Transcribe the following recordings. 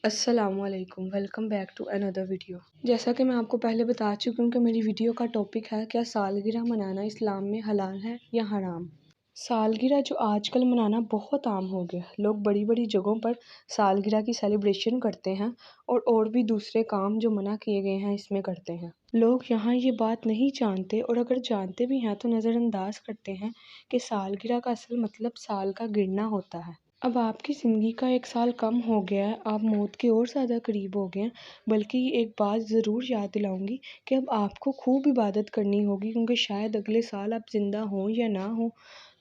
السلام علیکم، welcome back to another video. جیسا کہ میں آپ کو پہلے بتا چکی ہوں کہ میری ویڈیو کا ٹاپک ہے کیا سالگرہ منانا اسلام میں حلال ہے یا حرام۔ سالگرہ جو آج کل منانا بہت عام ہو گیا، لوگ بڑی بڑی جگہوں پر سالگرہ کی سیلیبریشن کرتے ہیں اور بھی دوسرے کام جو منع کیے گئے ہیں اس میں کرتے ہیں۔ لوگ یہاں یہ بات نہیں جانتے، اور اگر جانتے بھی ہیں تو نظر انداز کرتے ہیں کہ سالگرہ کا اصل مطلب سال کا گرنا ہوتا ہے۔ اب آپ کی زندگی کا ایک سال کم ہو گیا ہے، آپ موت کے اور زیادہ قریب ہو گئے ہیں، بلکہ یہ ایک بات ضرور یاد دلاؤں گی کہ اب آپ کو خوب عبادت کرنی ہوگی، کیونکہ شاید اگلے سال آپ زندہ ہوں یا نہ ہوں۔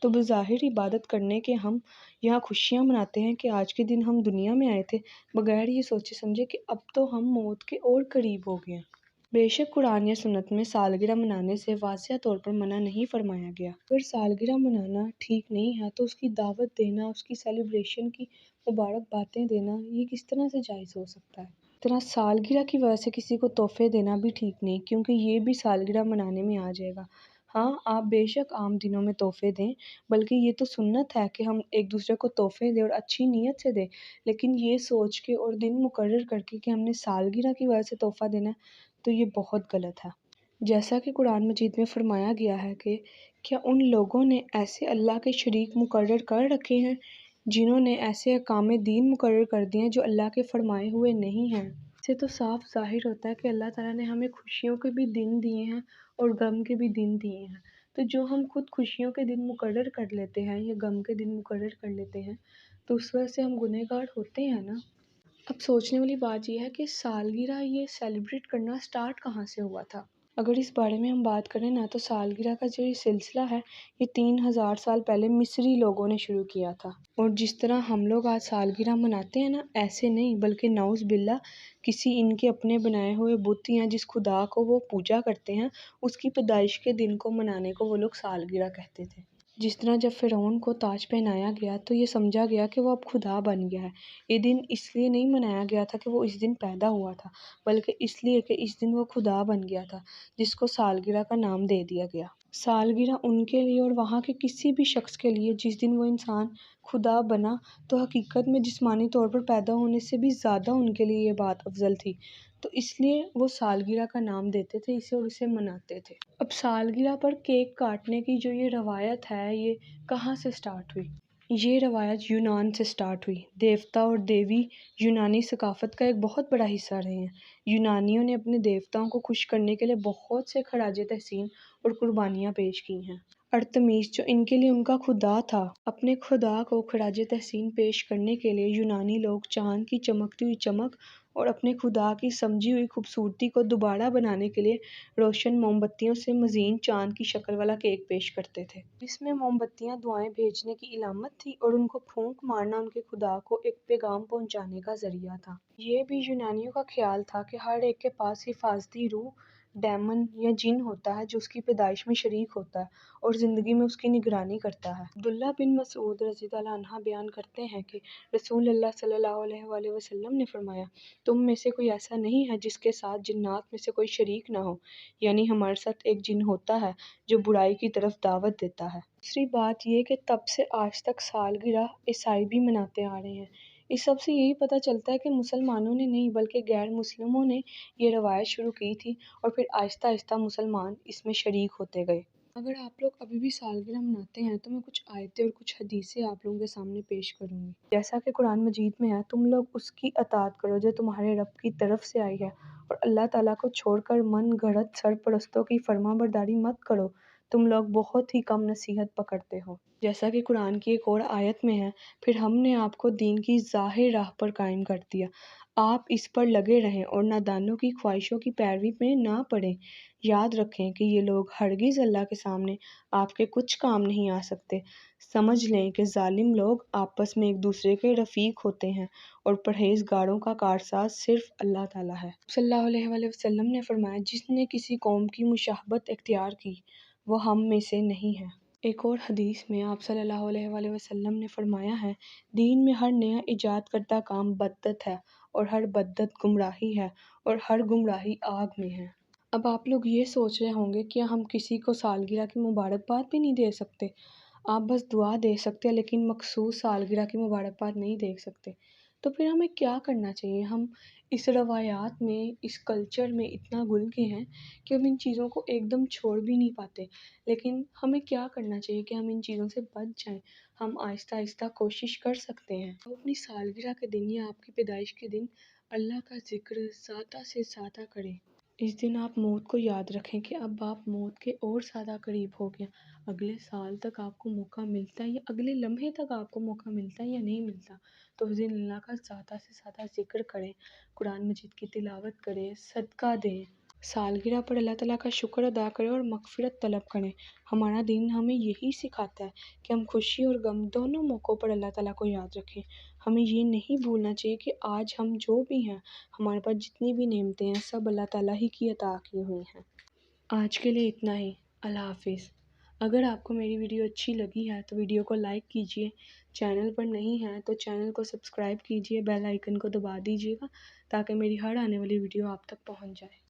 تو بظاہر عبادت کرنے کے ہم یہاں خوشیاں مناتے ہیں کہ آج کے دن ہم دنیا میں آئے تھے، بغیر یہ سوچے سمجھے کہ اب تو ہم موت کے اور قریب ہو گئے ہیں۔ بے شک قرآن یا سنت میں سالگرہ منانے سے واضح طور پر منع نہیں فرمایا گیا۔ اگر سالگرہ منانا ٹھیک نہیں ہے تو اس کی دعوت دینا، اس کی سیلیبریشن کی مبارک باتیں دینا، یہ کس طرح سے جائز ہو سکتا ہے؟ اس طرح سالگرہ کی وجہ سے کسی کو تحفے دینا بھی ٹھیک نہیں، کیونکہ یہ بھی سالگرہ منانے میں آ جائے گا۔ ہاں، آپ بے شک عام دنوں میں تحفے دیں، بلکہ یہ تو سنت ہے کہ ہم ایک دوسرے کو تحفے دیں اور اچھی نیت سے دیں، لیکن یہ سوچ کے اور دن مقرر کر کے کہ ہم نے سالگرہ کی وجہ سے تحفہ دینا ہے، تو یہ بہت غلط ہے۔ جیسا کہ قرآن مجید میں فرمایا گیا ہے کہ کیا ان لوگوں نے ایسے اللہ کے شریک مقرر کر رکھے ہیں جنہوں نے ایسے احکام دین مقرر کر دیے ہیں جو اللہ کے فرمائے ہوئے نہیں ہیں۔ اس سے تو صاف ظاہر ہوتا ہے کہ اللہ تعالیٰ نے ہمیں خوشیوں کے بھی دن دیے ہیں اور غم کے بھی دن دیے ہیں، تو جو ہم خود خوشیوں کے دن مقرر کر لیتے ہیں یا غم کے دن مقرر کر لیتے ہیں تو اس وجہ سے ہم گنہگار ہوتے ہیں نا۔ اب سوچنے والی بات یہ ہے کہ سالگرہ یہ سیلیبریٹ کرنا سٹارٹ کہاں سے ہوا تھا۔ اگر اس بارے میں ہم بات کریں نا تو سالگرہ کا جو یہ سلسلہ ہے یہ 3000 سال پہلے مصری لوگوں نے شروع کیا تھا، اور جس طرح ہم لوگ آج سالگرہ مناتے ہیں نا، ایسے نہیں، بلکہ نعوذ باللہ کسی ان کے اپنے بنائے ہوئے بت یا جس خدا کو وہ پوجا کرتے ہیں اس کی پیدائش کے دن کو منانے کو وہ لوگ سالگرہ کہتے تھے۔ جس طرح جب فرعون کو تاج پہنایا گیا تو یہ سمجھا گیا کہ وہ اب خدا بن گیا ہے۔ یہ دن اس لیے نہیں منایا گیا تھا کہ وہ اس دن پیدا ہوا تھا، بلکہ اس لیے کہ اس دن وہ خدا بن گیا تھا، جس کو سالگرہ کا نام دے دیا گیا۔ سالگرہ ان کے لیے اور وہاں کے کسی بھی شخص کے لیے جس دن وہ انسان خدا بنا، تو حقیقت میں جسمانی طور پر پیدا ہونے سے بھی زیادہ ان کے لیے یہ بات افضل تھی، تو اس لیے وہ سالگرہ کا نام دیتے تھے اسے اور اسے مناتے تھے۔ اب سالگرہ پر کیک کاٹنے کی جو یہ روایت ہے یہ کہاں سے سٹارٹ ہوئی؟ یہ روایت یونان سے سٹارٹ ہوئی۔ دیوتا اور دیوی یونانی ثقافت کا ایک بہت بڑا حصہ رہے ہیں۔ یونانیوں نے اپنے دیوتاؤں کو خوش کرنے کے لیے بہت سے خراج تحسین اور قربانیاں پیش کی ہیں۔ ارتمیس جو ان کے لیے ان کا خدا تھا، اپنے خدا کو خراج تحسین پیش کرنے کے لیے یونانی لوگ چاند کی چمکتی ہوئی چمک اور اپنے خدا کی سمجھی ہوئی خوبصورتی کو دوبارہ بنانے کے لیے روشن موم بتیوں سے مزین چاند کی شکل والا کیک پیش کرتے تھے۔ اس میں موم بتیاں دعائیں بھیجنے کی علامت تھی اور ان کو پھونک مارنا ان کے خدا کو ایک پیغام پہنچانے کا ذریعہ تھا۔ یہ بھی یونانیوں کا خیال تھا کہ ہر ایک کے پاس حفاظتی روح، ڈیمن یا جن ہوتا ہے جو اس کی پیدائش میں شریک ہوتا ہے اور زندگی میں اس کی نگرانی کرتا ہے۔ عبداللہ بن مسعود رضی اللہ عنہ بیان کرتے ہیں کہ رسول اللہ صلی اللہ علیہ وآلہ وسلم نے فرمایا، تم میں سے کوئی ایسا نہیں ہے جس کے ساتھ جنات میں سے کوئی شریک نہ ہو، یعنی ہمارے ساتھ ایک جن ہوتا ہے جو برائی کی طرف دعوت دیتا ہے۔ دوسری بات یہ کہ تب سے آج تک سالگرہ عیسائی بھی مناتے آ رہے ہیں۔ اس سب سے یہی پتہ چلتا ہے کہ مسلمانوں نے نہیں بلکہ غیر مسلموں نے یہ روایت شروع کی تھی، اور پھر آہستہ آہستہ مسلمان اس میں شریک ہوتے گئے۔ اگر آپ لوگ ابھی بھی سالگرہ مناتے ہیں تو میں کچھ آیتیں اور کچھ حدیثیں آپ لوگوں کے سامنے پیش کروں گی۔ جیسا کہ قرآن مجید میں ہے، تم لوگ اس کی اطاعت کرو جو تمہارے رب کی طرف سے آئی ہے، اور اللہ تعالیٰ کو چھوڑ کر من گھڑت سرپرستوں کی فرما برداری مت کرو، تم لوگ بہت ہی کم نصیحت پکڑتے ہو۔ جیسا کہ قرآن کی ایک اور آیت میں ہے، پھر ہم نے آپ کو دین کی ظاہر راہ پر قائم کر دیا، آپ اس پر لگے رہیں اور نادانوں کی خواہشوں کی پیروی میں نہ پڑیں۔ یاد رکھیں کہ یہ لوگ ہرگز اللہ کے سامنے آپ کے کچھ کام نہیں آ سکتے۔ سمجھ لیں کہ ظالم لوگ آپس میں ایک دوسرے کے رفیق ہوتے ہیں اور پرہیزگاروں کا کارساز صرف اللہ تعالیٰ ہے۔ صلی اللہ علیہ وآلہ وسلم نے فرمایا، جس نے کسی قوم کی مشابہت اختیار کی وہ ہم میں سے نہیں ہے۔ ایک اور حدیث میں آپ صلی اللہ علیہ وآلہ وسلم نے فرمایا ہے، دین میں ہر نیا ایجاد کردہ کام بدعت ہے، اور ہر بدعت گمراہی ہے، اور ہر گمراہی آگ میں ہے۔ اب آپ لوگ یہ سوچ رہے ہوں گے کہ ہم کسی کو سالگرہ کی مبارکباد بھی نہیں دے سکتے؟ آپ بس دعا دے سکتے ہیں لیکن مخصوص سالگرہ کی مبارکباد نہیں دے سکتے۔ تو پھر ہمیں کیا کرنا چاہیے؟ ہم اس روایات میں، اس کلچر میں اتنا گھل کے ہیں کہ ہم ان چیزوں کو ایک دم چھوڑ بھی نہیں پاتے، لیکن ہمیں کیا کرنا چاہیے کہ ہم ان چیزوں سے بچ جائیں؟ ہم آہستہ آہستہ کوشش کر سکتے ہیں۔ آپ اپنی سالگرہ کے دن یا آپ کی پیدائش کے دن اللہ کا ذکر زیادہ سے زیادہ کریں۔ اس دن آپ موت کو یاد رکھیں کہ اب آپ موت کے اور زیادہ قریب ہو گئے۔ اگلے سال تک آپ کو موقع ملتا ہے یا اگلے لمحے تک آپ کو موقع ملتا ہے یا نہیں ملتا، تو اس دن اللہ کا زیادہ سے زیادہ ذکر کریں، قرآن مجید کی تلاوت کریں، صدقہ دیں، سالگرہ پر اللہ تعالیٰ کا شکر ادا کریں اور مغفرت طلب کریں۔ ہمارا دین ہمیں یہی سکھاتا ہے کہ ہم خوشی اور غم دونوں موقعوں پر اللہ تعالیٰ کو یاد رکھیں۔ ہمیں یہ نہیں بھولنا چاہیے کہ آج ہم جو بھی ہیں، ہمارے پاس جتنی بھی نعمتیں ہیں، سب اللہ تعالیٰ ہی کی عطا کی ہوئی ہیں۔ آج کے لیے اتنا ہی۔ اللہ حافظ۔ اگر آپ کو میری ویڈیو اچھی لگی ہے تو ویڈیو کو لائک کیجیے، چینل پر نہیں ہے تو چینل کو سبسکرائب کیجیے، بیل آئیکن کو دبا دیجیے گا تاکہ میری ہر آنے والی ویڈیو آپ تک پہنچ جائے۔